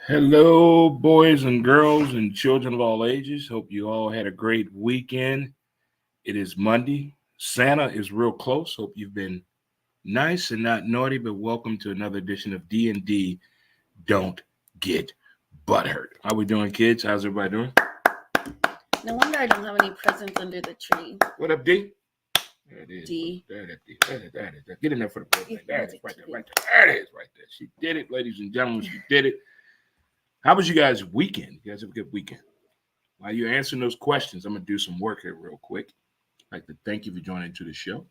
Hello, boys and girls and children of all ages. Hope you all had a great weekend. It is Monday. Santa is real close. Hope you've been nice and not naughty, but welcome to another edition of D&D Don't Get Butthurt. How we doing, kids? How's everybody doing? No wonder I don't have any presents under the tree. What up, D? There it is. D. There it is. There it is. Get in there for the birthday. There it is. Right there. Right Right there. There it is. Right there. She did it, ladies and gentlemen. She did it. How was you guys' weekend? You guys have a good weekend. While you're answering those questions, I'm going to do some work here real quick. I'd like to thank you for joining to the show.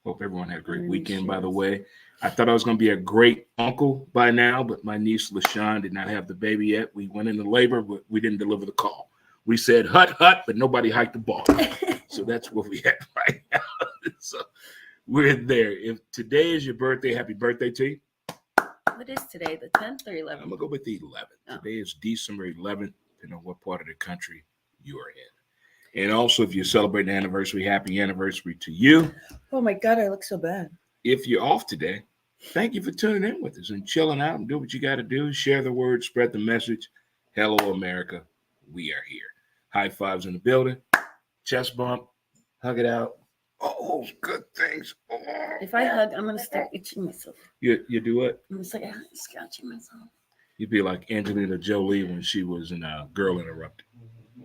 Hope everyone had a great weekend, by the way. I thought I was going to be a great uncle by now, but my niece, LaShawn, did not have the baby yet. We went into labor, but we didn't deliver the call. We said, hut, hut, but nobody hiked the ball. So that's what we had right now. So we're there. If today is your birthday, happy birthday to you. What is today, the 10th or 11th? I'm going to go with the 11th. Oh. Today is December 11th, depending on what part of the country you are in. And also, if you're celebrating an anniversary, happy anniversary to you. Oh, my God, I look so bad. If you're off today, thank you for tuning in with us and chilling out and do what you got to do. Share the word, spread the message. Hello, America. We are here. High fives in the building. Chest bump. Hug it out. Oh, good things. Oh. If I hug, I'm going to start itching myself. You do what? I'm just like scratching myself. You'd be like Angelina Jolie when she was in Girl Interrupted.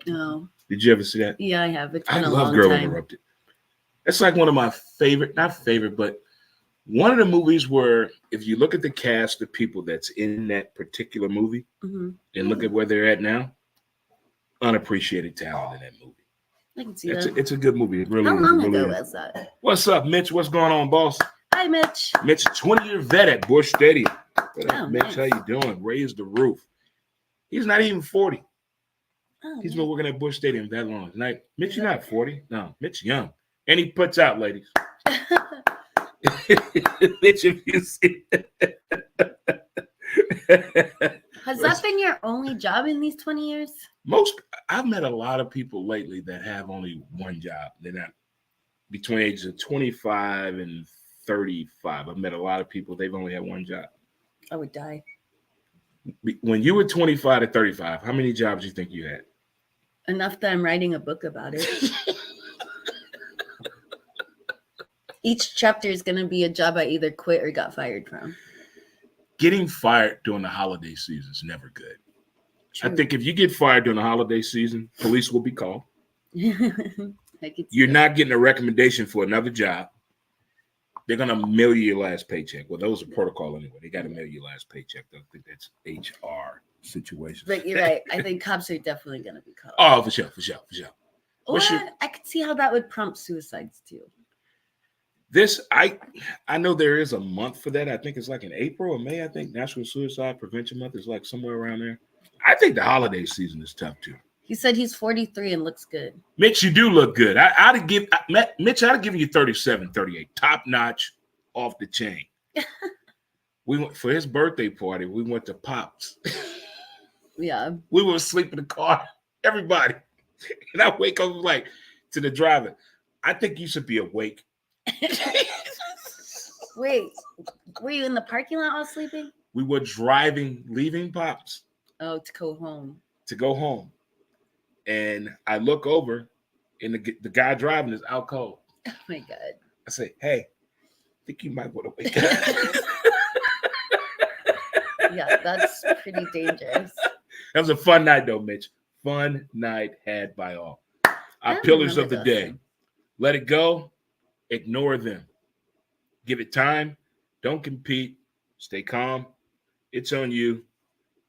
No. Did you ever see that? Yeah, I have. It's been I a love long Girl time. Interrupted. That's like one of my favorite, not favorite, but one of the movies where if you look at the cast of people that's in that particular movie and look at where they're at now, unappreciated talent in that movie. I can see that. It's a good movie. It really How long really ago is. was that? What's up, Mitch? What's going on, boss? Hi, Mitch. Mitch, 20-year vet at Busch Stadium. What up, Mitch? Nice. How you doing? Raised the roof. He's not even 40. Oh, He's been working at Busch Stadium that long. Like, Mitch, you're not 40. No, Mitch young. And he puts out, ladies. Mitch, if you see Has that been your only job in these 20 years? I've met a lot of people lately that have only one job. They're not between ages of 25 and 35. I've met a lot of people, they've only had one job. I would die. When you were 25 to 35, how many jobs do you think you had? Enough that I'm writing a book about it. Each chapter is going to be a job I either quit or got fired from. Getting fired during the holiday season is never good. True. I think if you get fired during the holiday season, police will be called. You're that. not getting a recommendation for another job. They're going to mail you your last paycheck. Well, those are protocol anyway. They got to mail you your last paycheck. I think that's HR situation. But you're right. I think cops are definitely going to be called. Oh, for sure. Or I could see how that would prompt suicides too. I know there is a month for that. I think it's like in April or May. I think National Suicide Prevention Month is like somewhere around there. I think the holiday season is tough too. He said he's 43 and looks good. Mitch, you do look good. I'd give you 37, 38. Top notch, off the chain. We went for his birthday party. We went to Pops. Yeah. We were asleep in the car. Everybody. And I wake up like to the driver. I think you should be awake. Wait, were you in the parking lot all sleeping? We were leaving Pops. Oh, to go home. And I look over, and the guy driving is out cold. Oh, my God. I say, hey, I think you might want to wake up. Yeah, that's pretty dangerous. That was a fun night, though, Mitch. Fun night had by all. Our pillars of the day. Let it go. Ignore them. Give it time. Don't compete. Stay calm. It's on you.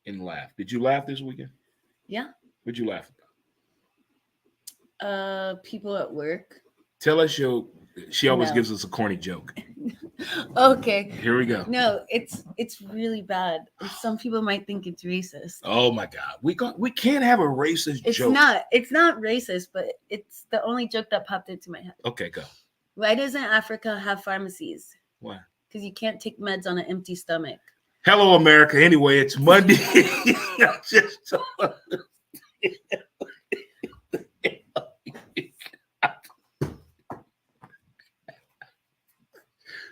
And laugh. Did you laugh this weekend? Yeah. What'd you laugh about? People at work. Tell us she always gives us a corny joke. Okay. Here we go. No, it's really bad. Some people might think it's racist. Oh my God. We can't have a racist joke. It's not racist, but it's the only joke that popped into my head. Okay, go. Why doesn't Africa have pharmacies? Why? Because you can't take meds on an empty stomach. Hello, America. Anyway, it's Monday.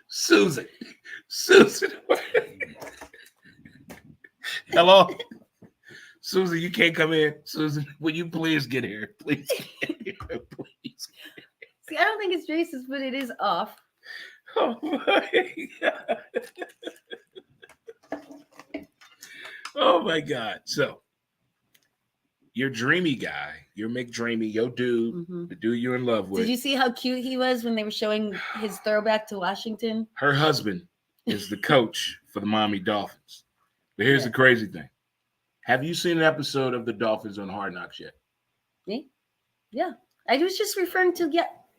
Susan. Hello. Susan, you can't come in. Susan, will you please get here? Please get here, please. See, I don't think it's racist, but it is off. Oh my God. Oh my God. So your dreamy guy, your McDreamy, your dude, Mhm. the dude you're in love with. Did you see how cute he was when they were showing his throwback to Washington? Her husband is the coach for the Miami Dolphins. But here's the crazy thing. Have you seen an episode of the Dolphins on Hard Knocks yet? Me? Yeah. I was just referring to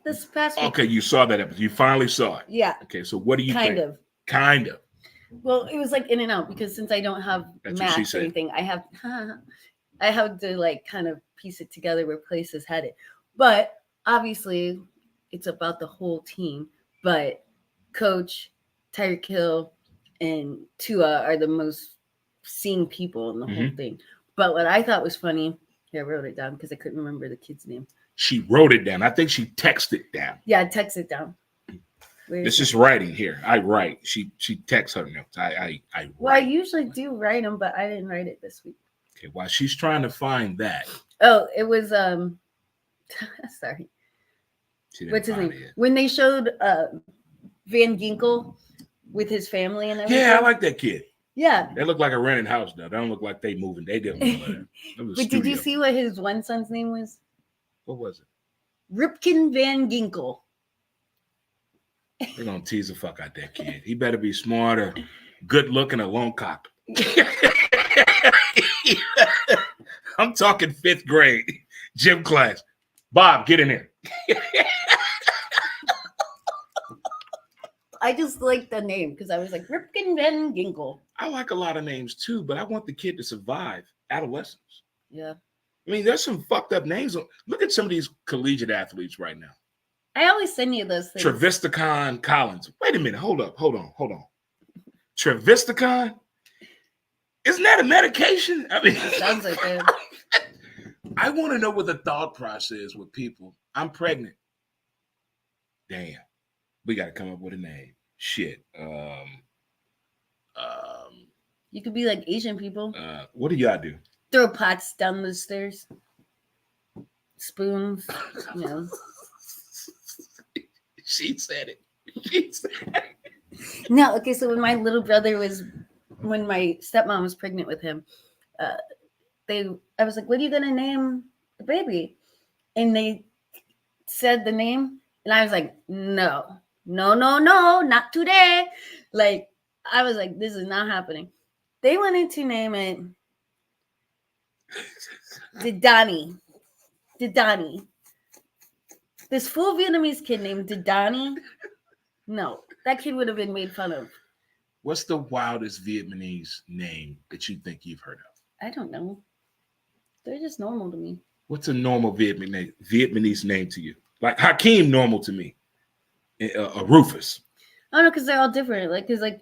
this past week. Okay, you saw that episode. You finally saw it. Yeah. Okay, so what do you think? Kind of. Kind of. Well, it was like in and out because since I don't have That's what she math or said. anything, I have to like kind of piece it together where places had it. But obviously, it's about the whole team. But Coach, Tyreek Hill, and Tua are the most seen people in the whole thing. But what I thought was funny, here I wrote it down because I couldn't remember the kid's name. She wrote it down. I think she texted it down. Yeah, text it down. This is writing here. I write. She texts her notes. I write. Well, I usually do write them, but I didn't write it this week. Okay, while she's trying to find that. Oh, it was sorry. What's his name? When they showed Van Ginkel with his family and everything. Yeah, I like that kid. Yeah. They look like a rented house though. They don't look like they moving. They didn't live there. But did you see what his one son's name was? What was it? Ripken Van Ginkel. They're gonna tease the fuck out that kid. He better be smarter, good looking, a long cock. I'm talking 5th grade gym class. Bob, get in here. I just like the name because I was like Ripken Van Ginkel. I like a lot of names too, but I want the kid to survive adolescence. Yeah. I mean, there's some fucked up names. Look at some of these collegiate athletes right now. I always send you those things. Trevisticon Collins. Wait a minute. Hold on. Trevisticon? Isn't that a medication? I mean, sounds like it. I want to know what the thought process is with people. I'm pregnant. Damn. We got to come up with a name. Shit. You could be like Asian people. What do y'all do? Throw pots down the stairs. Spoons. You know. She said it. No, okay, so when my little brother when my stepmom was pregnant with him, I was like, what are you gonna name the baby? And they said the name, and I was like, no, not today. Like, I was like, this is not happening. They wanted to name it Didani. This fool Vietnamese kid named Didani. No, that kid would have been made fun of. What's the wildest Vietnamese name that you think you've heard of? I don't know. They're just normal to me. What's a normal Vietnamese name to you? Like Hakeem, normal to me. Rufus. I don't know, because they're all different. Like, because like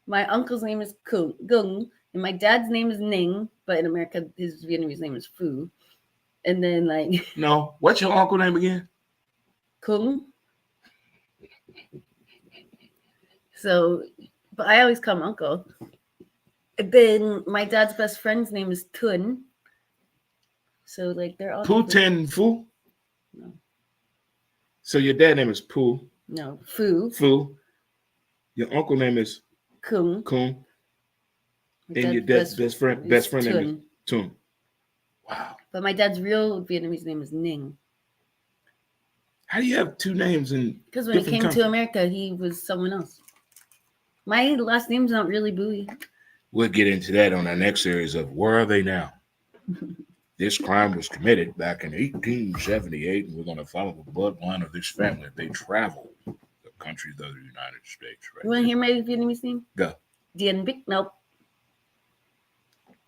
my uncle's name is Gung, and my dad's name is Ning, but in America his Vietnamese name is Phu. And then like no, what's your uncle name again? Kung. So, but I always call him uncle. Then my dad's best friend's name is Tun. So like they're all Ten Phu? No. So your dad name is Pooh. No, Phu. Phu. Your uncle name is Kung. Kung. And your dad's best friend name is Tun. Wow. But my dad's real Vietnamese name is Ning. How do you have two names in? Because when he came to America, he was someone else. My last name's not really Bowie. We'll get into that on our next series of Where Are They Now? This crime was committed back in 1878, and we're going to follow the bloodline of this family. They traveled the countries of the United States. Right? You want to hear my Vietnamese name? Go. Dien Bích Nope.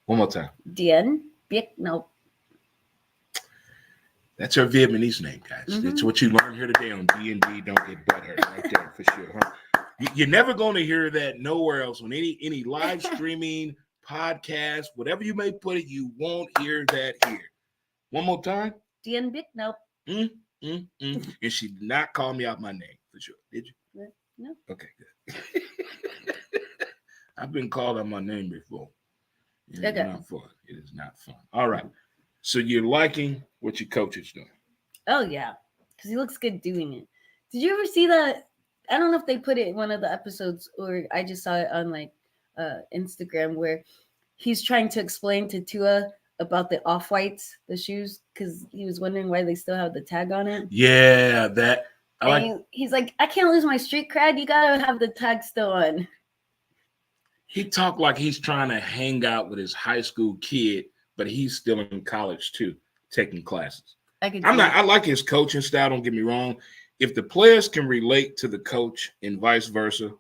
One more time. Dien Bích Nope. That's her Vietnamese name, guys. It's what you learned here today on D&D. Don't get butthurt right there for sure. Huh? You're never going to hear that nowhere else on any live streaming, podcast, whatever you may put it, you won't hear that here. One more time. Dien Bích Nope. And she did not call me out my name for sure. Did you? No. Okay, good. I've been called out my name before. It is Okay. not fun. It is not fun. All right. So you're liking what your coach is doing. Oh yeah, because he looks good doing it. Did you ever see that? I don't know if they put it in one of the episodes or I just saw it on like Instagram where he's trying to explain to Tua about the off whites, the shoes, because he was wondering why they still have the tag on it. Yeah, that I like. And he's like, I can't lose my street cred. You gotta have the tag still on. He talked like he's trying to hang out with his high school kid, but he's still in college too, taking classes. I could. I'm see not. it. I like his coaching style. Don't get me wrong. If the players can relate to the coach and vice versa,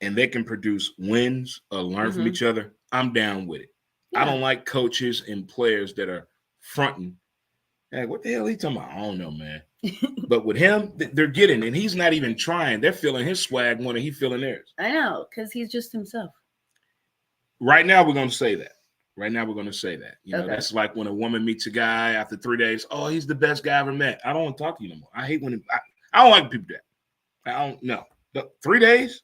and they can produce wins or learn from Mhm. each other, I'm down with it. I Yeah. don't like coaches and players that are fronting. Hey, what the hell are you talking about? I don't know, man. But with him, they're getting, and he's not even trying. They're feeling his swag more than he's feeling theirs. I know, because he's just himself. Right now, we're going to say that. Right now, we're going to say that. You know, Okay. that's like when a woman meets a guy after 3 days. Oh, he's the best guy I ever met. I don't want to talk to you no more. I hate when I don't like people that. I don't know. 3 days?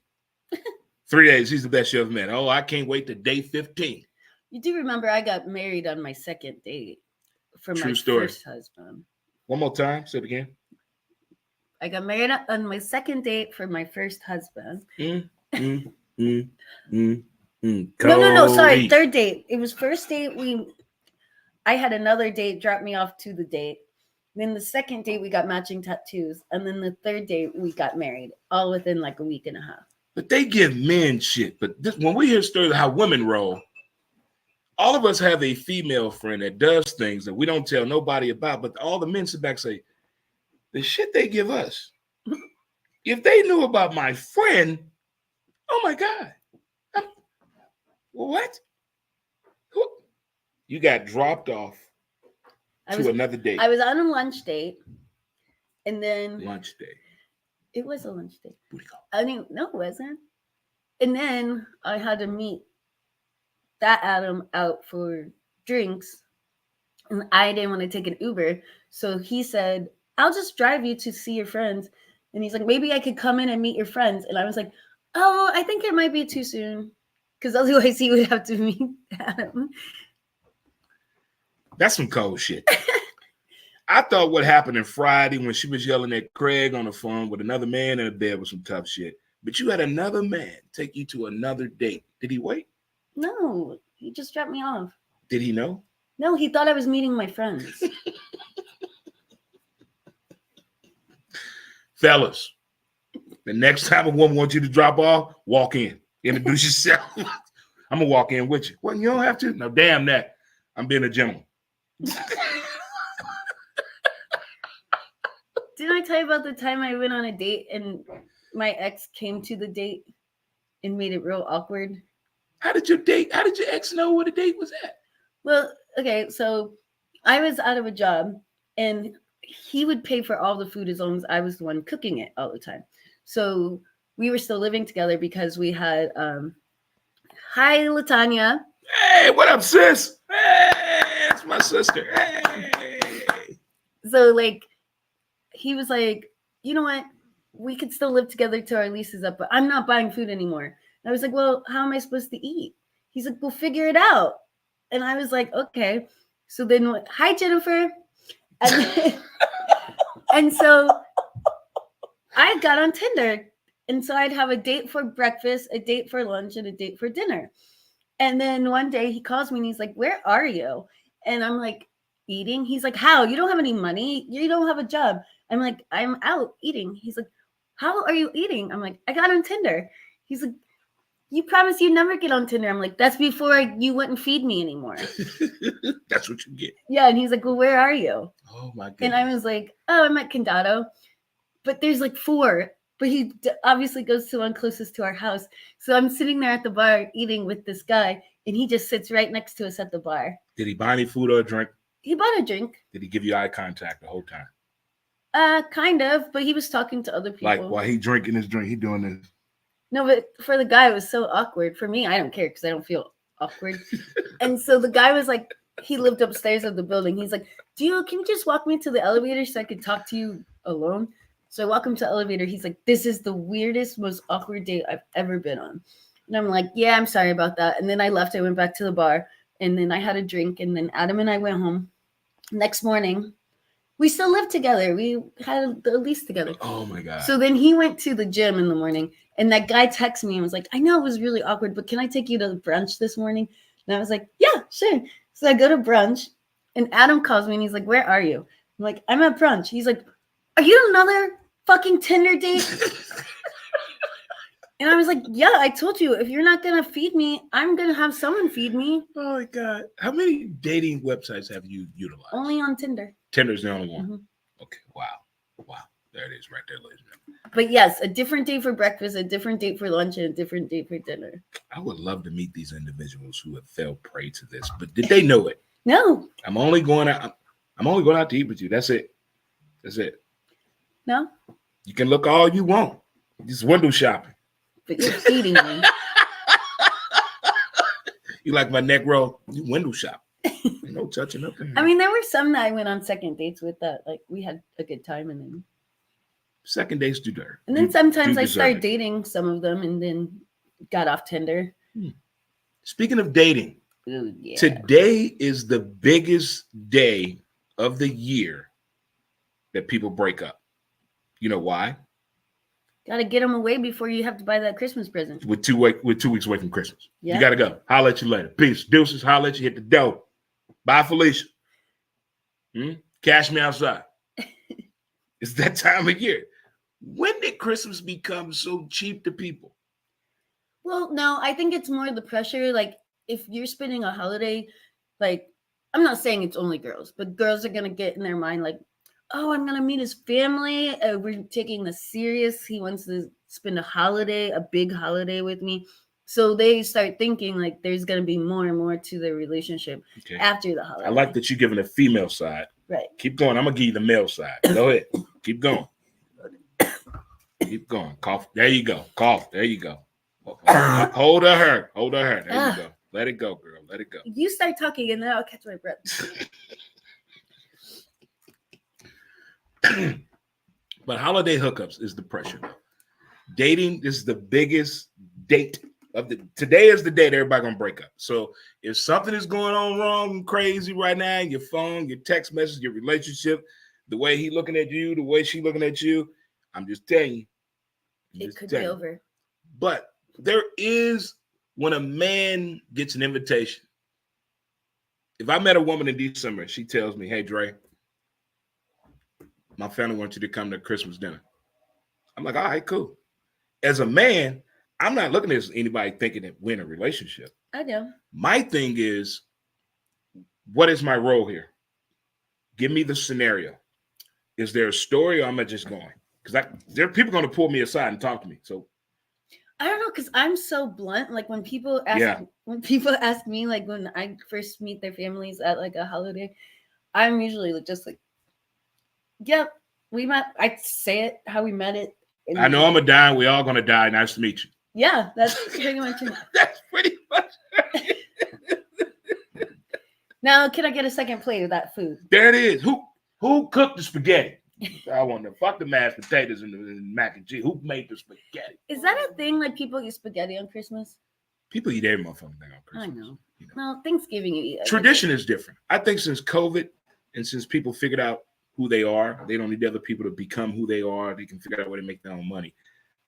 3 days. He's the best you ever met. Oh, I can't wait to day 15. You do remember I got married on my second date for True my story. first husband. One more time. Say it again. I got married on my second date for my first husband. No. Sorry, third date. It was first date. I had another date drop me off to the date. Then the second date we got matching tattoos, and then the third date we got married, all within like a week and a half. But they give men shit. But when we hear stories of how women roll, all of us have a female friend that does things that we don't tell nobody about. But all the men sit back and say, the shit they give us. If they knew about my friend, oh my God. What? You got dropped off to another date. I was on a lunch date, and then Lunch day. it was a lunch date. Booty call. I mean, no, it wasn't. And then I had to meet that Adam out for drinks, and I didn't want to take an Uber, so he said, "I'll just drive you to see your friends." And he's like, "Maybe I could come in and meet your friends." And I was like, "Oh, I think it might be too soon, because otherwise he would have to meet Adam." That's some cold shit. I thought what happened on Friday when she was yelling at Craig on the phone with another man in the bed was some tough shit. But you had another man take you to another date. Did he wait? No, he just dropped me off. Did he know? No, he thought I was meeting my friends. Fellas, the next time a woman wants you to drop off, walk in. Introduce yourself. I'm going to walk in with you. Well, you don't have to. No, damn that. I'm being a gentleman. Didn't I tell you about the time I went on a date and my ex came to the date and made it real awkward? How did your ex know where the date was at? Well, okay, so I was out of a job and he would pay for all the food as long as I was the one cooking it all the time. So we were still living together because we had hi Latanya. Hey, what up, sis? Hey, that's my sister. Hey. So like he was like, you know what? We could still live together till our lease is up, but I'm not buying food anymore. And I was like, well, how am I supposed to eat? He's like, we'll figure it out. And I was like, okay. So then, hi, Jennifer. And so I got on Tinder. And so I'd have a date for breakfast, a date for lunch, and a date for dinner. And then one day he calls me and he's like, where are you? And I'm like, eating. He's like, how? You don't have any money. You don't have a job. I'm like, I'm out eating. He's like, how are you eating? I'm like, I got on Tinder. He's like, you promised you'd never get on Tinder. I'm like, that's before you wouldn't feed me anymore. That's what you get. Yeah. And he's like, well, where are you? Oh, my goodness. And I was like, oh, I'm at Condado. But there's like 4. But he obviously goes to one closest to our house. So I'm sitting there at the bar eating with this guy. And he just sits right next to us at the bar. Did he buy any food or a drink? He bought a drink. Did he give you eye contact the whole time? Kind of. But he was talking to other people. Like while he drinking his drink, he doing this. No, but for the guy, it was so awkward. For me, I don't care because I don't feel awkward. And so the guy was like, he lived upstairs of the building. He's like, can you just walk me to the elevator so I could talk to you alone? So I walk him to the elevator. He's like, this is the weirdest, most awkward date I've ever been on. And I'm like, yeah, I'm sorry about that. And then I left. I went back to the bar, and then I had a drink, and then Adam and I went home. Next morning, we still lived together. We had the lease together. Oh my God. So then he went to the gym in the morning, and that guy texted me and was like, I know it was really awkward, but can I take you to brunch this morning? And I was like, yeah, sure. So I go to brunch, and Adam calls me, and he's like, where are you? I'm like, I'm at brunch. He's like, are you another fucking Tinder date? And I was like, yeah, I told you, if you're not going to feed me, I'm going to have someone feed me. Oh my God. How many dating websites have you utilized? Only on Tinder. Tinder's the only one. Mm-hmm. Okay. Wow. There it is right there, ladies and gentlemen. But yes, a different date for breakfast, a different date for lunch, and a different date for dinner. I would love to meet these individuals who have fell prey to this, but did they know it? No. I'm only going out to eat with you. That's it. No. You can look all you want. Just window shopping. But you're feeding me. You like my neck roll? You window shop. Ain't no touching up there. I mean, there were some that I went on second dates with that, like, we had a good time, and then second dates do dirt. And then You sometimes do I deserve started it. dating some of them, and then got off Tinder. Speaking of dating, Ooh, yeah. today is the biggest day of the year that people break up. You know why? Got to get them away before you have to buy that Christmas present. With 2 weeks away from Christmas. Yeah. You got to go. Holler at you later. Peace. Deuces. Holler at you. Hit the dough. Bye, Felicia. Cash me outside. It's that time of year. When did Christmas become so cheap to people? Well, no, I think it's more the pressure. Like, if you're spending a holiday, like, I'm not saying it's only girls, but girls are going to get in their mind, like, oh, I'm going to meet his family. We're taking this serious. He wants to spend a big holiday with me. So they start thinking like there's going to be more and more to their relationship after the holiday. I like that you're giving a female side. Right. Keep going. I'm going to give you the male side. Go ahead. Keep going. Keep going. Cough. There you go. Cough. There you go. Hold her. There you go. Let it go, girl. Let it go. You start talking and then I'll catch my breath. But holiday hookups is the pressure. Dating is the biggest date of the. Today is the date everybody gonna break up. So if something is going on wrong and crazy right now, your phone, your text message, your relationship, the way he looking at you, the way she looking at you, I'm just telling you. It could be over. But there is when a man gets an invitation. If I met a woman in December, she tells me, "Hey, Dre, my family wants you to come to Christmas dinner." I'm like, all right, cool. As a man, I'm not looking at anybody thinking that we're in a relationship. I know. My thing is, what is my role here? Give me the scenario. Is there a story or am I just going? Because there are people going to pull me aside and talk to me. So I don't know, because I'm so blunt. Like when people ask me, like when I first meet their families at like a holiday, I'm usually just like, yep, we met. I say it how we met it. I know I'm a die. We all gonna die. Nice to meet you. Yeah, that's pretty much it. That's pretty much it. Now, can I get a second plate of that food? There it is. Who cooked the spaghetti? I want to fuck the mashed potatoes and the mac and cheese. Who made the spaghetti? Is that a thing? Like people eat spaghetti on Christmas? People eat every motherfucking thing on Christmas. I know. Well, Thanksgiving you eat. Tradition is different. I think since COVID and since people figured out who they are, they don't need other people to become who they are. They can figure out a way to make their own money.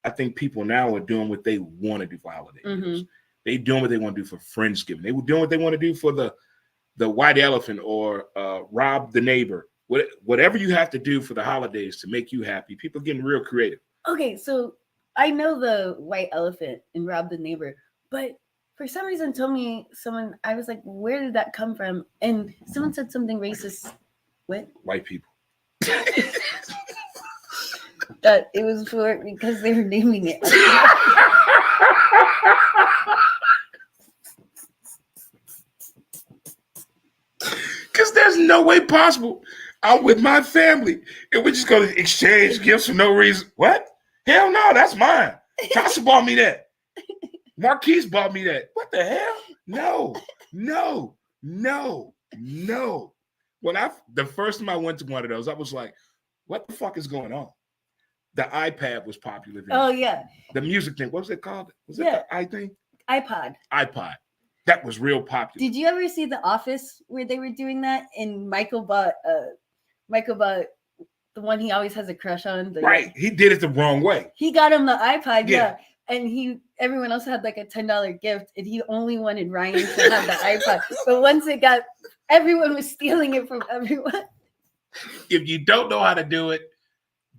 I think people now are doing what they want to do for holidays. Mm-hmm. They doing what they want to do for Friendsgiving. They were doing what they want to do for the white elephant or rob the neighbor. Whatever you have to do for the holidays to make you happy, people are getting real creative. Okay, so I know the white elephant and rob the neighbor, but for some reason told me I was like, where did that come from? And someone said something racist. What? White people. That it was because they were naming it. Because there's no way possible. I'm with my family and we're just going to exchange gifts for no reason. What? Hell no, that's mine. Tasha bought me that. Marquise bought me that. What the hell? No. When the first time I went to one of those, I was like, what the fuck is going on? The iPad was popular then. Oh, yeah. The music thing. What was it called? Was it the i thing? iPod. That was real popular. Did you ever see The Office where they were doing that? And Michael bought the one he always has a crush on. Right. He did it the wrong way. He got him the iPod, Yeah. And everyone else had like a $10 gift, and he only wanted Ryan to have the iPod. But once everyone was stealing it from everyone. If you don't know how to do it,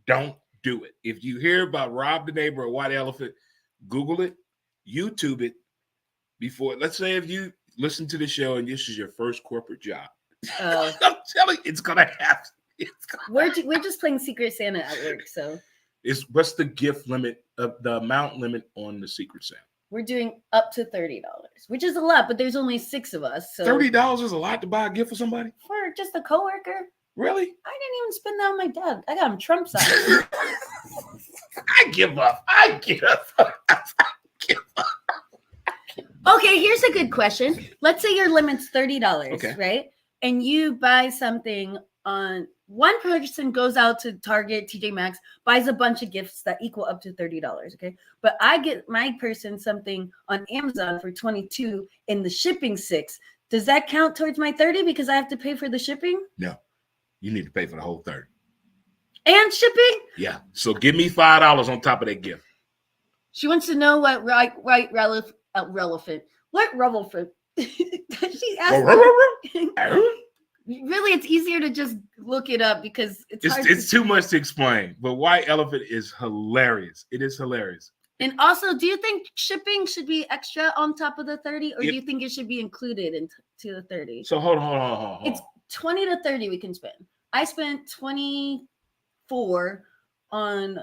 don't do it. If you hear about Rob the Neighbor or White Elephant, Google it, YouTube it before. Let's say if you listen to the show and this is your first corporate job. I'm telling you, it's gonna happen. We're just playing Secret Santa at work, so what's the gift limit of the amount limit on the Secret Santa? We're doing up to $30, which is a lot, but there's only 6 of us. So $30 is a lot to buy a gift for somebody? For just a coworker. Really? I didn't even spend that on my dad. I got him Trump size. I give up. Okay, here's a good question. Let's say your limit's $30, okay, right? And you buy something on one person goes out to Target, TJ Maxx, buys a bunch of gifts that equal up to $30, okay? But I get my person something on Amazon for $22 and the shipping $6. Does that count towards my $30 because I have to pay for the shipping? No. You need to pay for the whole $30. And shipping? Yeah. So give me $5 on top of that gift. She wants to know what relevant. What relevant? She asked. Really, it's easier to just look it up because it's too much to explain. But White Elephant is hilarious. It is hilarious. And also, do you think shipping should be extra on top of the 30, or do you think it should be included into the 30? So hold on. It's 20 to 30 we can spend. I spent 24 on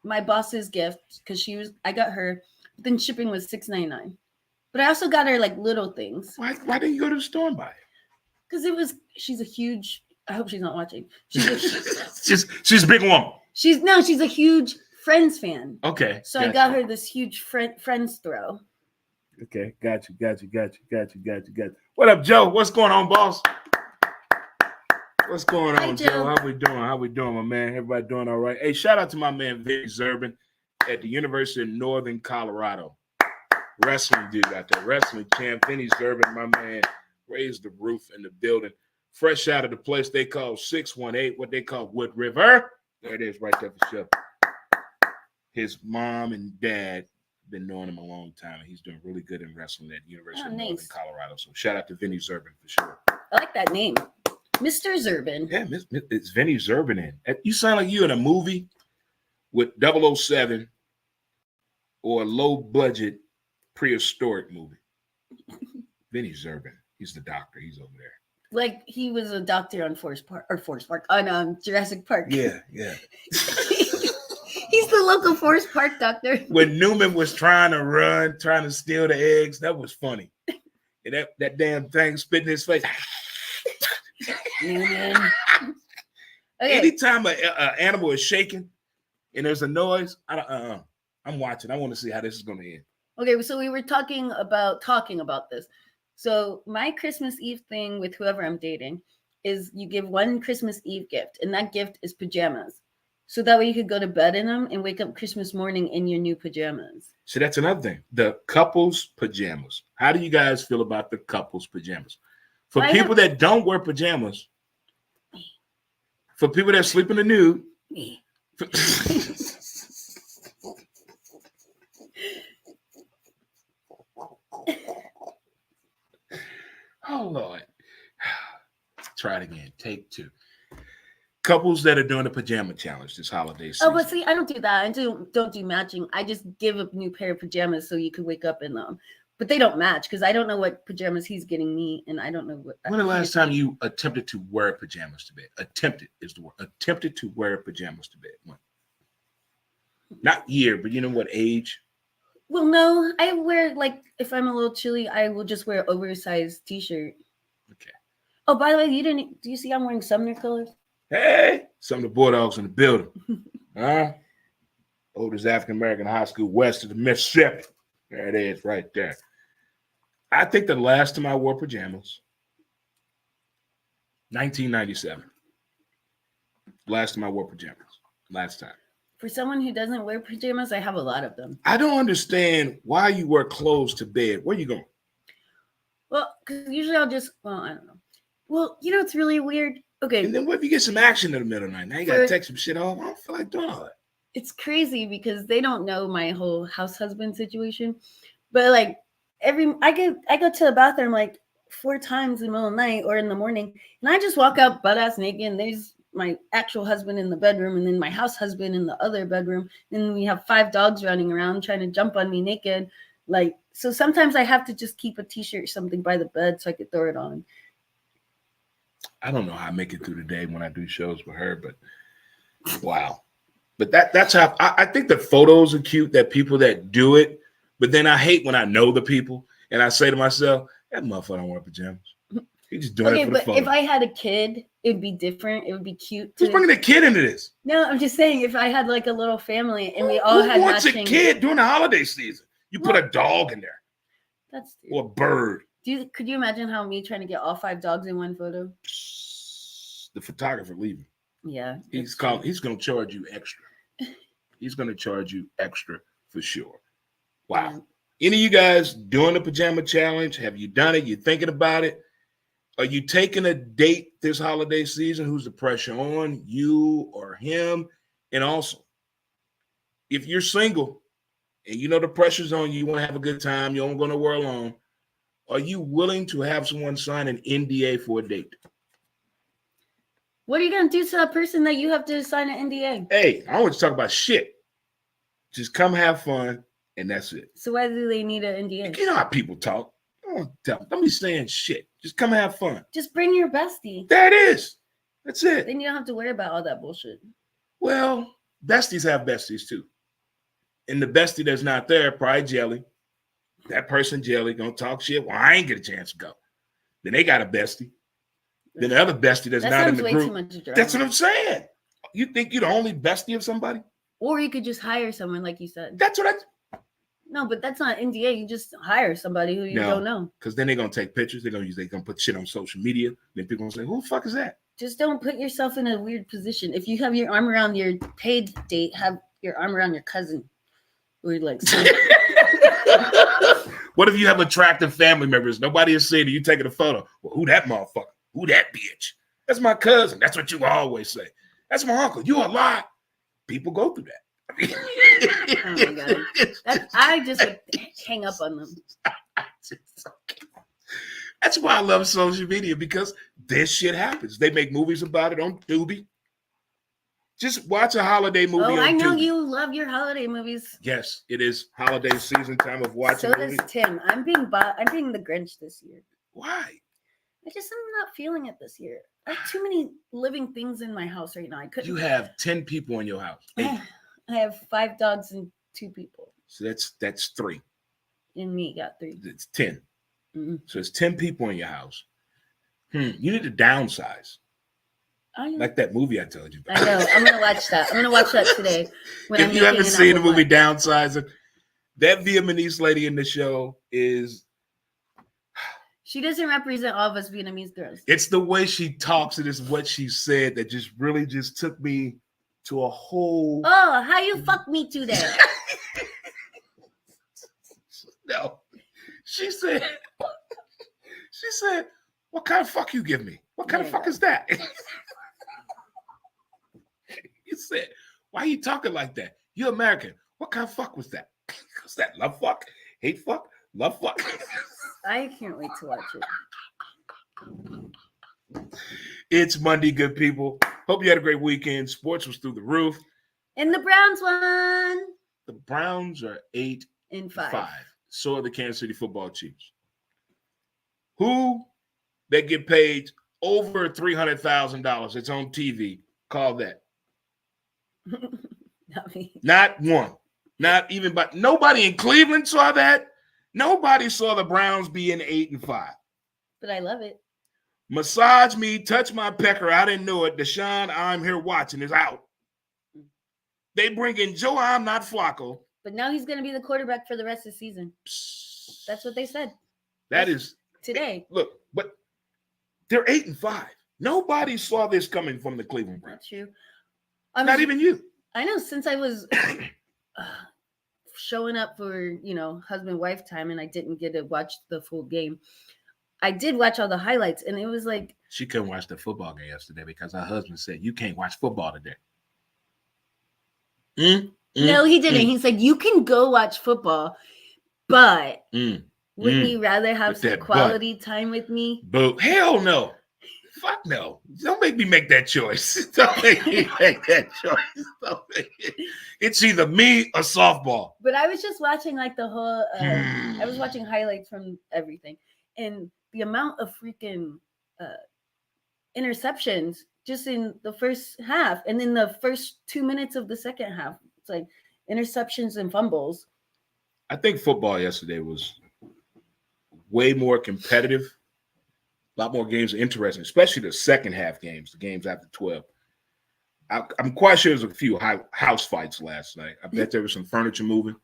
my boss's gift because I got her. Then shipping was $6.99. But I also got her like little things. Why didn't you go to the store and buy it? Because she's a huge. I hope she's not watching. She's a big woman. She's a huge Friends fan. Okay. So I got her this huge Friends throw. Okay, got you. What up, Joe? What's going on, boss? What's going on, Joe? How we doing, my man? Everybody doing all right? Hey, shout out to my man Vinny Zerbin at the University of Northern Colorado. Wrestling dude out there, wrestling champ. Vinny Zerbin, my man, raised the roof in the building. Fresh out of the place they call 618, what they call Wood River. There it is, right there for sure. His mom and dad been knowing him a long time, and he's doing really good in wrestling at the University of Northern Colorado. So shout out to Vinny Zerbin for sure. I like that name, Mr. Zerbin. Yeah, it's Vinny Zerbin. You sound like you in a movie with 007 or a low-budget prehistoric movie. Vinny Zerbin. He's the doctor. He's over there. Like he was a doctor on Forest Park on Jurassic Park. Yeah. He's the local Forest Park doctor. When Newman was trying to steal the eggs, that was funny. And that damn thing spit in his face. Newman. Okay. Anytime an animal is shaking and there's a noise, I'm watching. I want to see how this is going to end. Okay, so we were talking about this. So my Christmas Eve thing with whoever I'm dating is you give one Christmas Eve gift, and that gift is pajamas. So that way you could go to bed in them and wake up Christmas morning in your new pajamas. So that's another thing. The couple's pajamas. How do you guys feel about the couple's pajamas? For people that don't wear pajamas, for people that sleep in the nude, oh Lord. Try it again. Take 2. Couples that are doing the pajama challenge this holiday season. Oh, but see, I don't do that. I don't do matching. I just give a new pair of pajamas so you could wake up in them. But they don't match because I don't know what pajamas he's getting me, and I don't know what. When the last time you attempted to wear pajamas to bed? Attempted is the word. Attempted to wear pajamas to bed. When? Not year, but you know what age? Well, no, I wear like if I'm a little chilly, I will just wear an oversized t-shirt. Okay. Oh, by the way, do you see I'm wearing Sumner colors? Hey, some of the Bulldogs in the building. Huh? Oldest African American high school west of the Mississippi. There it is, right there. I think the last time I wore pajamas, 1997. Last time I wore pajamas. Last time. For someone who doesn't wear pajamas, I have a lot of them. I don't understand why you wear clothes to bed. Where you going? Well, because usually I don't know. Well, it's really weird. Okay. And then what if you get some action in the middle of the night? Now you got to take some shit off. I don't feel like doing all that. It's crazy because they don't know my whole house husband situation. But like I go to the bathroom like 4 times in the middle of the night or in the morning, and I just walk out butt ass naked, and there's my actual husband in the bedroom, and then my house husband in the other bedroom, and we have 5 dogs running around trying to jump on me naked. Like, so sometimes I have to just keep a t-shirt or something by the bed so I could throw it on. I don't know how I make it through the day when I do shows with her, but wow. But that's how I think the photos are cute, that people that do it, but then I hate when I know the people and I say to myself, that motherfucker don't wear pajamas. He's just doing it for the photo. If I had a kid, it'd be different. It would be cute. Who's bringing a kid into this? No, I'm just saying if I had like a little family and we all had wants matching... a kid during the holiday season? You put a dog in there. That's stupid. Or a bird. Could you imagine how me trying to get all 5 dogs in one photo? The photographer leaving. Yeah. He's going to charge you extra. He's going to charge you extra for sure. Wow. Yeah. Any of you guys doing the pajama challenge? Have you done it? You thinking about it? Are you taking a date this holiday season? Who's the pressure on, you or him? And also, if you're single and you know the pressure's on you, you want to have a good time, you don't go nowhere alone, are you willing to have someone sign an NDA for a date? What are you going to do to that person that you have to sign an NDA? Hey, I don't want to talk about shit. Just come have fun, and that's it. So why do they need an NDA? You know how people talk. Don't be saying shit. Just come have fun. Just bring your bestie. There it is. That's it. Then you don't have to worry about all that bullshit. Well, besties have besties too. And the bestie that's not there, probably jelly. That person jelly gonna talk shit. Well, I ain't get a chance to go. Then they got a bestie. Then the other bestie that's not in the group. Too much drama. That's what I'm saying. You think you're the only bestie of somebody? Or you could just hire someone, like you said. That's what No, but that's not NDA. You just hire somebody who you don't know. Because then they're gonna take pictures. They're gonna put shit on social media. Then people gonna say, "Who the fuck is that?" Just don't put yourself in a weird position. If you have your arm around your paid date, have your arm around your cousin. Or like. What if you have attractive family members? Nobody is saying to you taking a photo. Well, who that motherfucker? Who that bitch? That's my cousin. That's what you always say. That's my uncle. You a lie. People go through that. Oh my God. I just would hang up on them. That's why I love social media, because this shit happens. They make movies about it on Tubi. Just watch a holiday movie on Tubi. I know you love your holiday movies. Yes, it is holiday season time of watching movies. So does Tim. I'm being the Grinch this year. Why? I'm not feeling it this year. I have too many living things in my house right now. I couldn't. You have 10 people in your house. 8. I have 5 dogs and 2 people. So that's 3. And me got 3. It's 10. Mm-hmm. So it's 10 people in your house. You need to downsize. Like that movie I told you about. I know. I'm gonna watch that. I'm gonna watch that today. If you haven't seen the movie Downsizing, that Vietnamese lady in the show is. She doesn't represent all of us Vietnamese girls. It's the way she talks. It is what she said that just really just took me to a whole. Oh, how you fuck me today? No, she said, what kind of fuck you give me? What kind of fuck is that? You said, why are you talking like that? You're American. What kind of fuck was that? What's that? Love fuck? Hate fuck? Love fuck? I can't wait to watch it. It's Monday, good people. Hope you had a great weekend. Sports was through the roof. And the Browns won. The Browns are 8-5. So are the Kansas City Football Chiefs. Who that get paid over $300,000? It's on TV. Call that. Not me. Not one. Not even, but nobody in Cleveland saw that. Nobody saw the Browns being 8-5. But I love it. Massage me, touch my pecker. I didn't know it. Deshaun, I'm here watching, is out. They bring in Joe, I'm not Flacco. But now he's going to be the quarterback for the rest of the season. That's what they said. That is today. Look, but they're 8-5. Nobody saw this coming from the Cleveland Browns. That's true. Not even you. I know since I was showing up for, husband-wife time and I didn't get to watch the full game, I did watch all the highlights and it was like. She couldn't watch the football game yesterday because her husband said, you can't watch football today. No, he didn't. He said, you can go watch football, but wouldn't you rather have some quality time with me? But hell no. Fuck no. Don't make me make that choice. Don't make me make that choice. It's either me or softball. But I was just watching like the whole, I was watching highlights from everything. And the amount of freaking interceptions just in the first half and then the first 2 minutes of the second half. It's like interceptions and fumbles. I think football yesterday was way more competitive. A lot more games are interesting, especially the second half games, the games after 12. I'm quite sure there was a few house fights last night. I bet there was some furniture moving.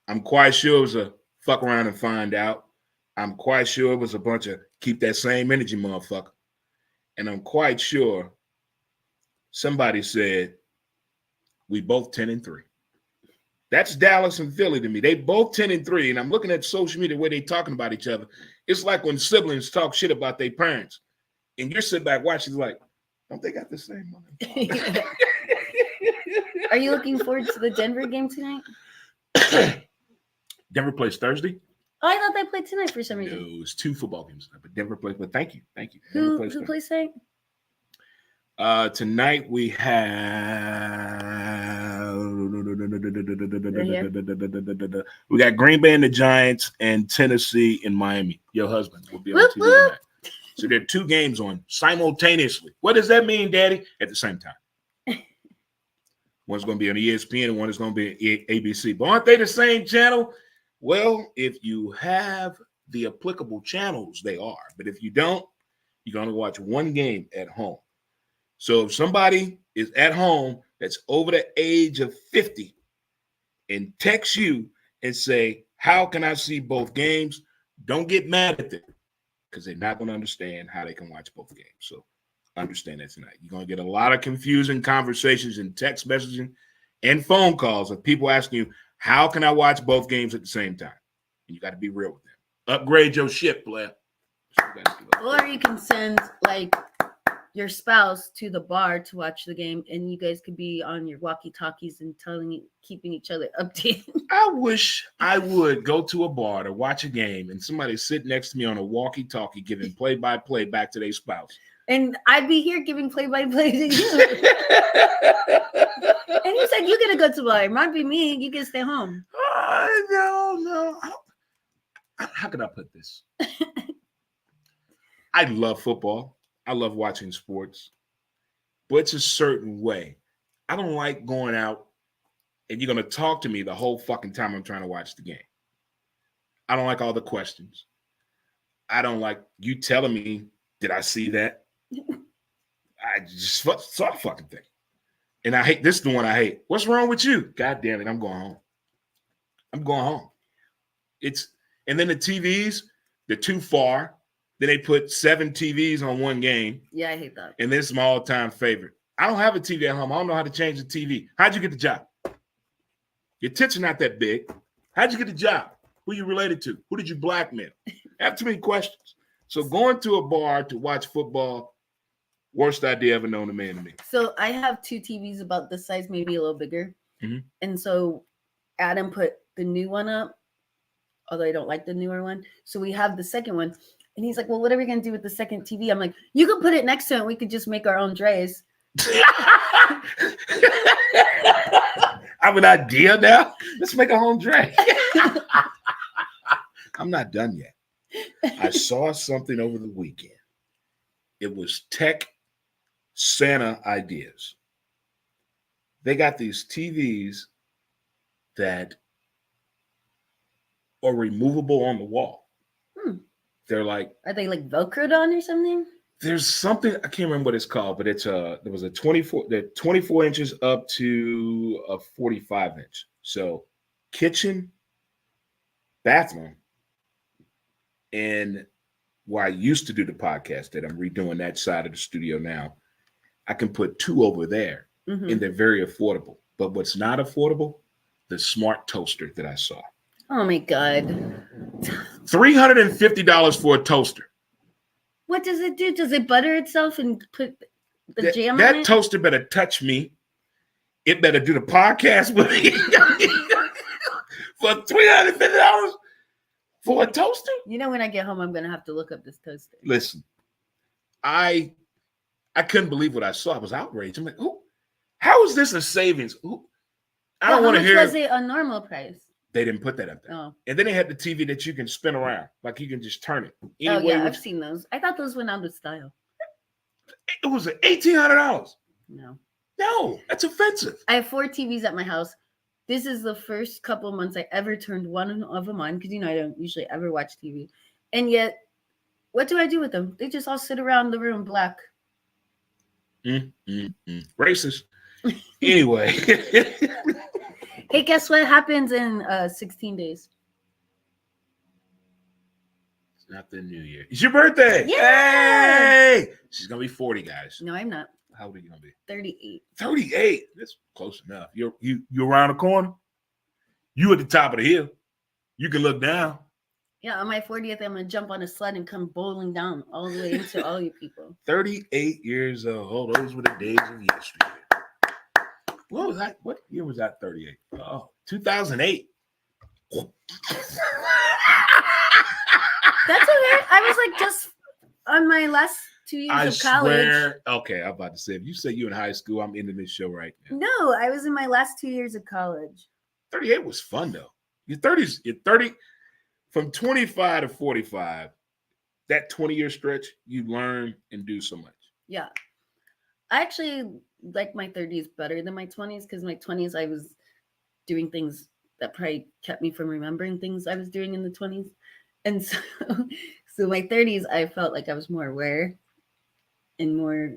I'm quite sure it was a fuck around and find out. I'm quite sure it was a bunch of keep that same energy, motherfucker. And I'm quite sure somebody said we both 10-3. That's Dallas and Philly to me. They both 10-3. And I'm looking at social media where they talking about each other. It's like when siblings talk shit about their parents. And you're sitting back watching like, don't they got the same money? Are you looking forward to the Denver game tonight? Denver plays Thursday? Oh, I thought they played tonight for some reason. No, it's 2 football games tonight, but Denver plays. But thank you. Who plays tonight? Tonight we have we got Green Bay and the Giants and Tennessee and Miami. Your husband will be on TV tonight. So there are 2 games on simultaneously. What does that mean, Daddy? At the same time. One's going to be on ESPN and one is going to be on ABC. But aren't they the same channel? Well, if you have the applicable channels, they are. But if you don't, you're going to watch one game at home. So if somebody is at home that's over the age of 50 and text you and say, how can I see both games? Don't get mad at them because they're not going to understand how they can watch both games. So understand that tonight. You're going to get a lot of confusing conversations and text messaging and phone calls of people asking you, how can I watch both games at the same time? And you got to be real with them. Upgrade your shit, player. Or you can send like your spouse to the bar to watch the game, and you guys could be on your walkie-talkies and keeping each other updated. I wish I would go to a bar to watch a game, and somebody sit next to me on a walkie-talkie giving play-by-play back to their spouse. And I'd be here giving play-by-play to you. And you said you're gonna go to the bar. It might be me. You can stay home. No. How can I put this? I love football. I love watching sports, but it's a certain way. I don't like going out and you're going to talk to me the whole fucking time I'm trying to watch the game. I don't like all the questions. I don't like you telling me, did I see that? I just saw the fucking thing. And I hate, this is the one I hate. What's wrong with you? God damn it, I'm going home. And then the TVs, they're too far. Then they put 7 TVs on one game. Yeah, I hate that. And this is my all-time favorite. I don't have a TV at home. I don't know how to change the TV. How'd you get the job? Your tits are not that big. How'd you get the job? Who you related to? Who did you blackmail? I have too many questions. So going to a bar to watch football, worst idea ever known to man to me. So I have 2 TVs about this size, maybe a little bigger. Mm-hmm. And so Adam put the new one up, although I don't like the newer one. So we have the second one. And he's like, well, what are we going to do with the second TV? I'm like, you can put it next to it. We could just make our own trays. I have an idea now. Let's make a home tray. I'm not done yet. I saw something over the weekend. It was Tech Santa ideas. They got these TVs that are removable on the wall. They're like, are they like Velcroed on or something? There's something, I can't remember what it's called, but it's there was a 24 inches up to a 45 inch. So kitchen, bathroom, and where I used to do the podcast that I'm redoing that side of the studio now, I can put 2 over there Mhm. and they're very affordable. But what's not affordable? The smart toaster that I saw. Oh my God. $350 for a toaster. What does it do? Does it butter itself and put the jam on That it? toaster better touch me. It better do the podcast with me. For $350 for a toaster? You know, when I get home, I'm going to have to look up this toaster. Listen, I couldn't believe what I saw. I was outraged. I'm like, how is this a savings? I don't want to hear. How much was it on normal price? They didn't put that up there. Oh. And then they had the TV that you can spin around. Like you can just turn it. I've seen those. I thought those went out of style. It was $1,800. No, that's offensive. I have 4 TVs at my house. This is the first couple of months I ever turned one of them on because, you know, I don't usually ever watch TV. And yet, what do I do with them? They just all sit around the room black. Racist. Anyway. Hey, guess what happens in 16 days? It's not the new year. It's your birthday. Yeah. Hey! She's going to be 40, guys. No, I'm not. How old are you going to be? 38. 38. That's close enough. You around the corner. You at the top of the hill. You can look down. Yeah, on my 40th, I'm going to jump on a sled and come bowling down all the way into all you people. 38 years old. Those were the days of yesterday. What was that? What year was that? 38. Oh, 2008. That's okay. I was like just on my last 2 years of college. Okay, I'm about to say, if you say you're in high school, I'm ending this show right now. No, I was in my last 2 years of college. 38 was fun, though. You're 30, from 25 to 45, that 20-year stretch, you learn and do so much. Yeah. I actually like my 30s better than my 20s because my 20s, I was doing things that probably kept me from remembering things I was doing in the 20s. And so my 30s, I felt like I was more aware and more,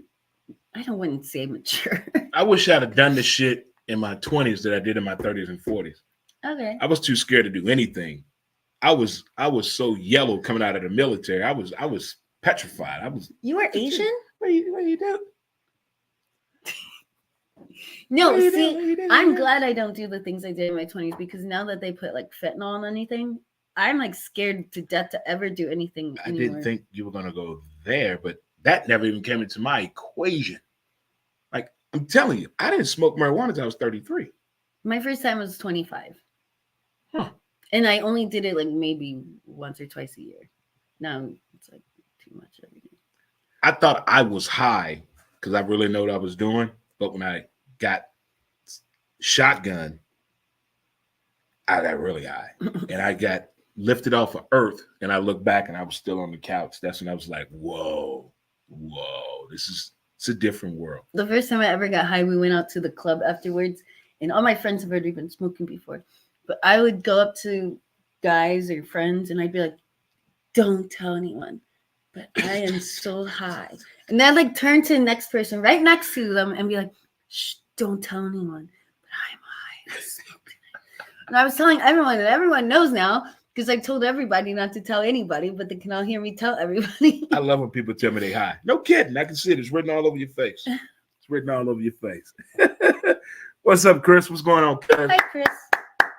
I wouldn't say mature. I wish I'd have done the shit in my 20s that I did in my 30s and 40s. Okay. I was too scared to do anything. I was so yellow coming out of the military. I was petrified. You were Asian? What you do? No, I'm glad I don't do the things I did in my 20s because now that they put like fentanyl on anything, I'm like scared to death to ever do anything anymore. I didn't think you were going to go there, but that never even came into my equation. Like, I'm telling you, I didn't smoke marijuana until I was 33. My first time was 25. Huh. And I only did it like maybe once or twice a year. Now it's like too much every day. I thought I was high because I really know what I was doing. But when I got shotgun, I got really high. And I got lifted off of earth. And I looked back and I was still on the couch. That's when I was like, whoa, it's a different world. The first time I ever got high, we went out to the club afterwards. And all my friends have already been smoking before. But I would go up to guys or friends and I'd be like, don't tell anyone, but I am so high. And then I'd like turn to the next person right next to them and be like, shh, don't tell anyone, but I'm high. And I was telling everyone, and everyone knows now because I told everybody not to tell anybody, but they can all hear me tell everybody. I love when people tell me they high. No kidding. I can see it. It's written all over your face. It's written all over your face. What's up, Chris? What's going on, cuz? Hi, Chris.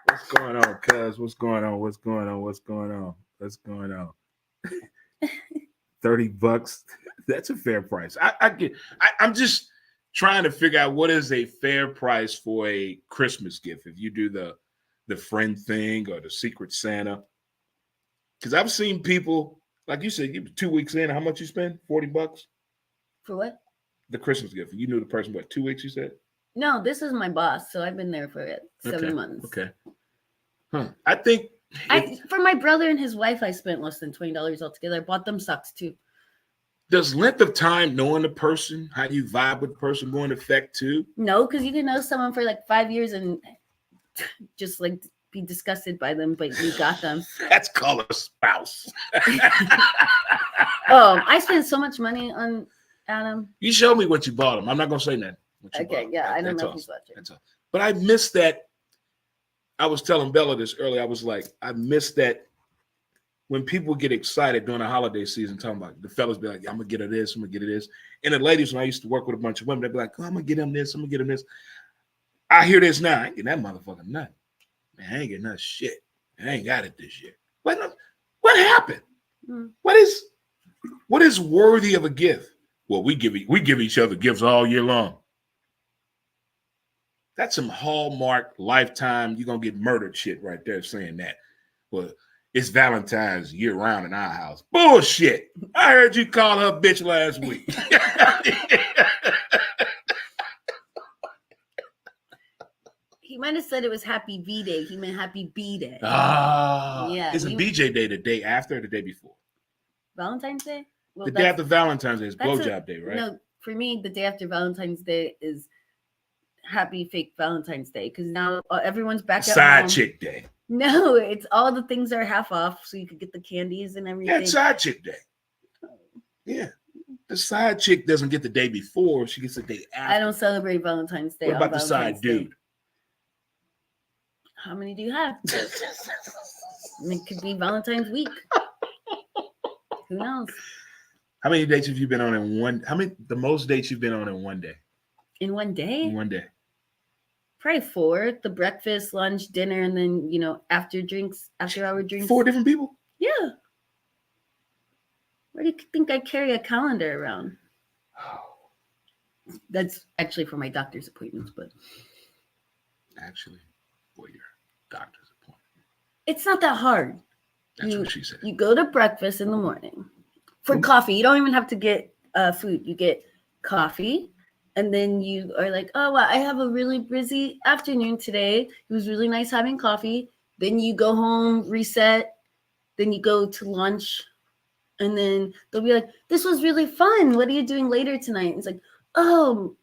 What's going on, cuz? What's going on? What's going on? What's going on? What's going on? $30. That's a fair price. I'm just trying to figure out what is a fair price for a Christmas gift. If you do the friend thing or the Secret Santa, because I've seen people like you said, 2 weeks in, how much you spend? $40 For what? The Christmas gift. You knew the person, what, 2 weeks? You said? No, this is my boss, so I've been there for 7 months. Okay. Huh. I think for my brother and his wife, I spent less than $20 altogether. I bought them socks too. Does length of time knowing the person, how you vibe with the person, going to affect too? No, because you can know someone for like 5 years and just like be disgusted by them, but you got them. That's called a spouse. I spent so much money on Adam. You showed me what you bought him. I'm not gonna say that. Okay, yeah, I don't know if he's watching. That's all. But I missed that. I was telling Bella this earlier. I was like, I missed that when people get excited during the holiday season, talking about the fellas be like, I'm gonna get her this, I'm gonna get her this. And the ladies, when I used to work with a bunch of women, they'd be like, oh, I'm gonna get him this, I'm gonna get him this. I hear this now. I ain't getting that motherfucker nothing. Man, I ain't getting that shit. I ain't got it this year. What happened? What is worthy of a gift? Well, we give each other gifts all year long. That's some Hallmark Lifetime, you're gonna get murdered shit right there saying that. Well, it's Valentine's year round in our house. Bullshit. I heard you call her bitch last week. He might have said it was Happy V Day. He meant Happy B Day. Yeah. Isn't BJ Day the day after or the day before? Valentine's Day? Well, the day after Valentine's Day is blowjob day, right? No, for me, the day after Valentine's Day is Happy Fake Valentine's Day because now everyone's back at Side home. chick day. No, it's all the things are half off, so you could get the candies and everything. Yeah, it's side chick day. Yeah. The side chick doesn't get the day before; she gets the day after. I don't celebrate Valentine's Day. What about the side dude? How many do you have? It could be Valentine's week. Who knows? How many dates have you been on in one? The most dates you've been on in one day? In one day? In one day. Probably 4. The breakfast, lunch, dinner, and then, after hour drinks. 4 different people? Yeah. Where do you think I carry a calendar around? That's actually for my doctor's appointments, but. Actually, for your doctor's appointment. It's not that hard. That's what she said. You go to breakfast in the morning. For coffee, you don't even have to get food. You get coffee. And then you are like, oh, well, I have a really busy afternoon today. It was really nice having coffee. Then you go home, reset. Then you go to lunch. And then they'll be like, this was really fun. What are you doing later tonight? And it's like, oh,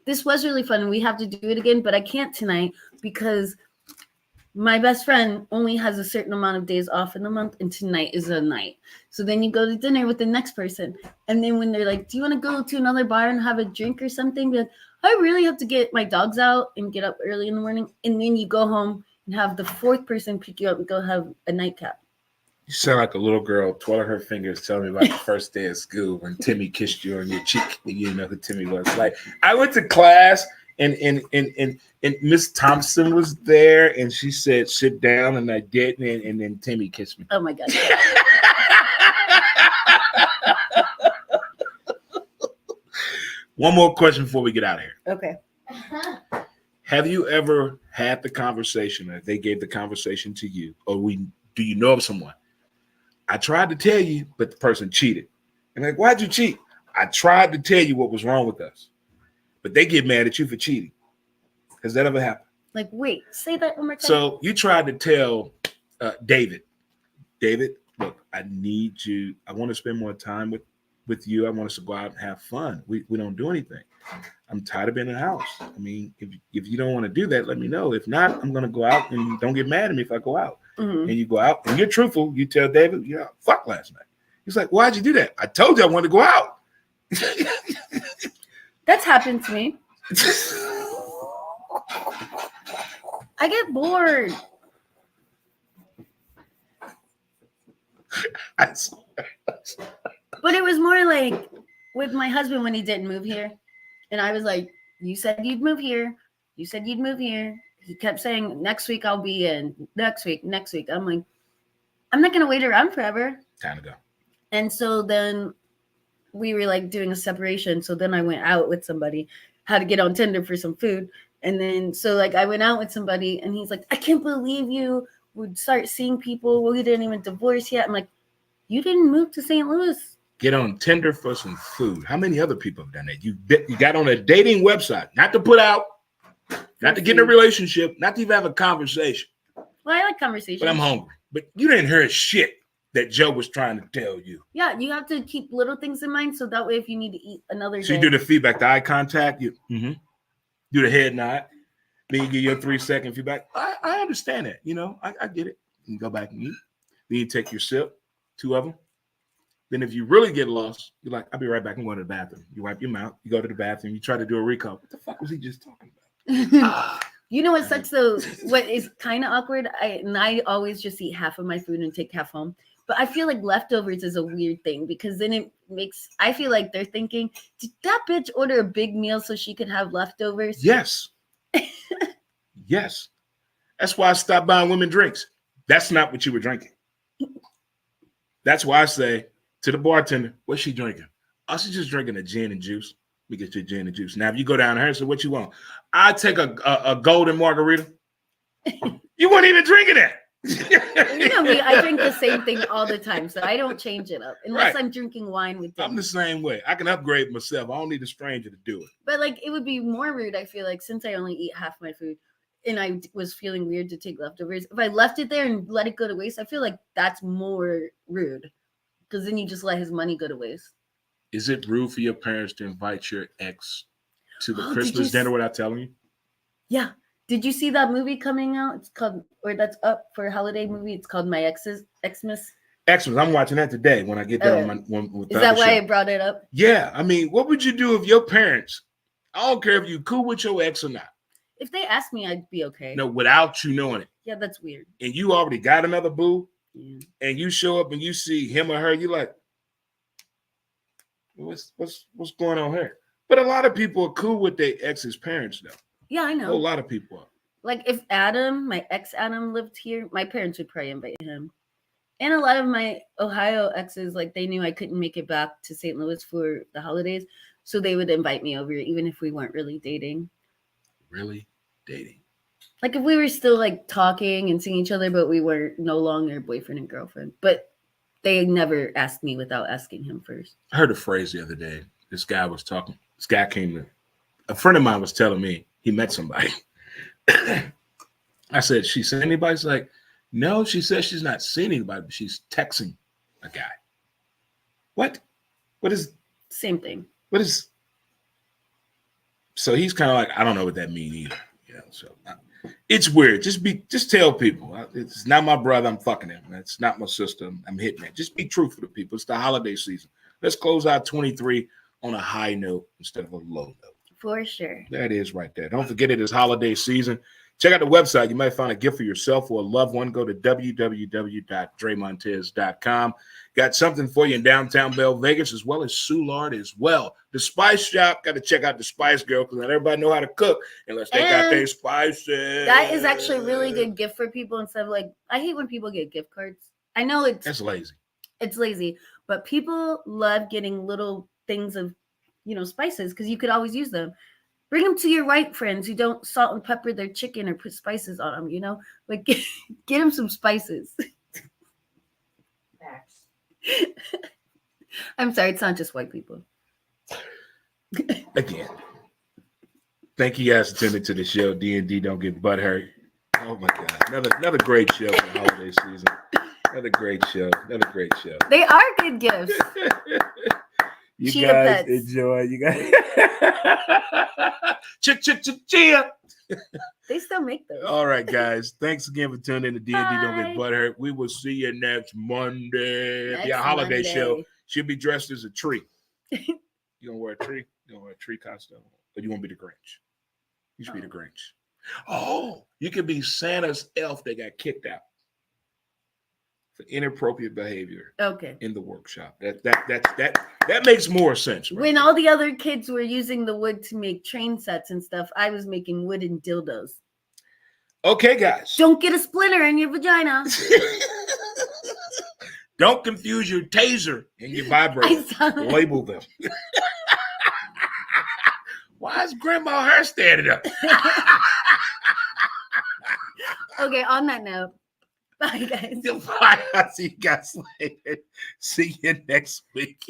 this was really fun. We have to do it again, but I can't tonight because my best friend only has a certain amount of days off in the month, and tonight is a night. So then you go to dinner with the next person. And then when they're like, do you want to go to another bar and have a drink or something? Be like, I really have to get my dogs out and get up early in the morning. And then you go home and have the 4th person pick you up and go have a nightcap. You sound like a little girl twirling her fingers telling me about the first day of school when Timmy kissed you on your cheek and you didn't know who Timmy was. Like, I went to class and Miss Thompson was there and she said, sit down, and I didn't, and then Timmy kissed me. Oh my God. One more question before we get out of here. Okay. Have you ever had the conversation, or they gave the conversation to you, or do you know of someone? I tried to tell you, but the person cheated. And like, why'd you cheat? I tried to tell you what was wrong with us, but they get mad at you for cheating. Has that ever happened? Like, wait, say that one more time. So you tried to tell David, look, I need you. I want to spend more time with you. I want us to go out and have fun. We don't do anything. I'm tired of being in the house. I mean, if you don't want to do that, let me know. If not, I'm going to go out, and don't get mad at me if I go out. Mm-hmm. And you go out and you're truthful. You tell David, fuck last night. He's like, why'd you do that? I told you I wanted to go out. That's happened to me. I get bored. But it was more like with my husband when he didn't move here. And I was like, you said you'd move here. You said you'd move here. He kept saying, next week I'll be in. Next week. I'm like, I'm not going to wait around forever. Time to go. And so then we were like doing a separation. So then I went out with somebody, had to get on Tinder for some food. And then so like I went out with somebody and he's like, I can't believe you would start seeing people. We didn't even divorce yet. I'm like, you didn't move to St. Louis. Get on Tinder for some food. How many other people have done that? You got on a dating website, not to put out, not to get in a relationship, not to even have a conversation. Well, I like conversation. But I'm hungry. But you didn't hear shit that Joe was trying to tell you. Yeah, you have to keep little things in mind so that way if you need to eat another day. So you do the feedback, the eye contact, you do the head nod, then you give your 3-second feedback. I understand that. I get it. You go back and eat. Then you take your sip, 2 of them. Then if you really get lost, you're like, I'll be right back. I'm going to the bathroom. You wipe your mouth. You go to the bathroom. You try to do a recall. What the fuck was he just talking about? You know what sucks though? What is kind of awkward? I always just eat half of my food and take half home. But I feel like leftovers is a weird thing because then it makes. I feel like they're thinking, did that bitch order a big meal so she could have leftovers? Yes. Yes. That's why I stopped buying women drinks. That's not what you were drinking. That's why I say to the bartender, what's she drinking? Oh, she's just drinking a gin and juice. We get you a gin and juice. Now, if you go down here and say, what you want? I take a golden margarita. You weren't even drinking that. You know me, I drink the same thing all the time, so I don't change it up unless Right. I'm drinking wine with them. I'm the same way. I can upgrade myself. I don't need a stranger to do it. But like, it would be more rude. I feel like since I only eat half my food, and I was feeling weird to take leftovers. If I left it there and let it go to waste, I feel like that's more rude because then you just let his money go to waste. Is it rude for your parents to invite your ex to the Oh, did Christmas you dinner without telling you? Yeah. Did you see that movie coming out? It's called, or that's up for a holiday movie. It's called My Xmas. Xmas. I'm watching that today when I get done with my with Is the that other why show. I brought it up? Yeah. I mean, what would you do if your parents, I don't care if you cool with your ex or not. If they asked me, I'd be okay. No, without you knowing it. Yeah, that's weird. And you already got another boo, Yeah. and you show up and you see him or her, you're like, what's going on here? But a lot of people are cool with their ex's parents, though. Yeah, I know. A lot of people are. Like if Adam, my ex Adam, lived here, my parents would probably invite him. And a lot of my Ohio exes, like they knew I couldn't make it back to St. Louis for the holidays, so they would invite me over, even if we weren't really dating. Really dating? Like if we were still like talking and seeing each other, but we were no longer boyfriend and girlfriend. But they never asked me without asking him first. I heard a phrase the other day. This guy was talking. This guy came to, a friend of mine was telling me he met somebody. I said, she seen anybody? She's like, no, she says she's not seeing anybody, but she's texting a guy. What? What is? Same thing. What is? So he's kind of like, I don't know what that means either. You know, so it's weird. Just tell people. It's not my brother. I'm fucking him. It's not my sister. I'm hitting it. Just be truthful to people. It's the holiday season. Let's close out 23 on a high note instead of a low note. For sure. That is right there. Don't forget it is holiday season. Check out the website. You might find a gift for yourself or a loved one. Go to www.dremontez.com. Got something for you in downtown Belle Vegas as well as Soulard as well. The Spice Shop. Got to check out the Spice Girl because not everybody know how to cook unless they got their spices. That is actually a really good gift for people instead of like, I hate when people get gift cards. I know That's lazy. It's lazy, but people love getting little things of, spices because you could always use them. Bring them to your white friends who don't salt and pepper their chicken or put spices on them, like get them some spices. Facts. I'm sorry, it's not just white people. Again, thank you guys for tuning to the show. D&D Don't Get Butthurt. Oh my God, another great show for the holiday season. Another great show. They are good gifts. You Cheetah guys pets. enjoy. You guys. Chia. They still make those. All right, guys. Thanks again for tuning in to D&D Don't Get Bye. Butthurt. We will see you next Monday. Next Your holiday Monday. show. She'll be dressed as a tree. You gonna wear a tree? You gonna wear a tree costume? Or you want to be the Grinch? You should be the Grinch. Oh, you could be Santa's elf that got kicked out for inappropriate behavior Okay. in the workshop. That makes more sense. Right? When all the other kids were using the wood to make train sets and stuff, I was making wooden dildos. Okay, guys. Don't get a splinter in your vagina. Don't confuse your taser and your vibrator. Label them. Why is Grandma hair standing up? Okay, on that note, bye guys. Bye. I'll see you guys later. See you next week.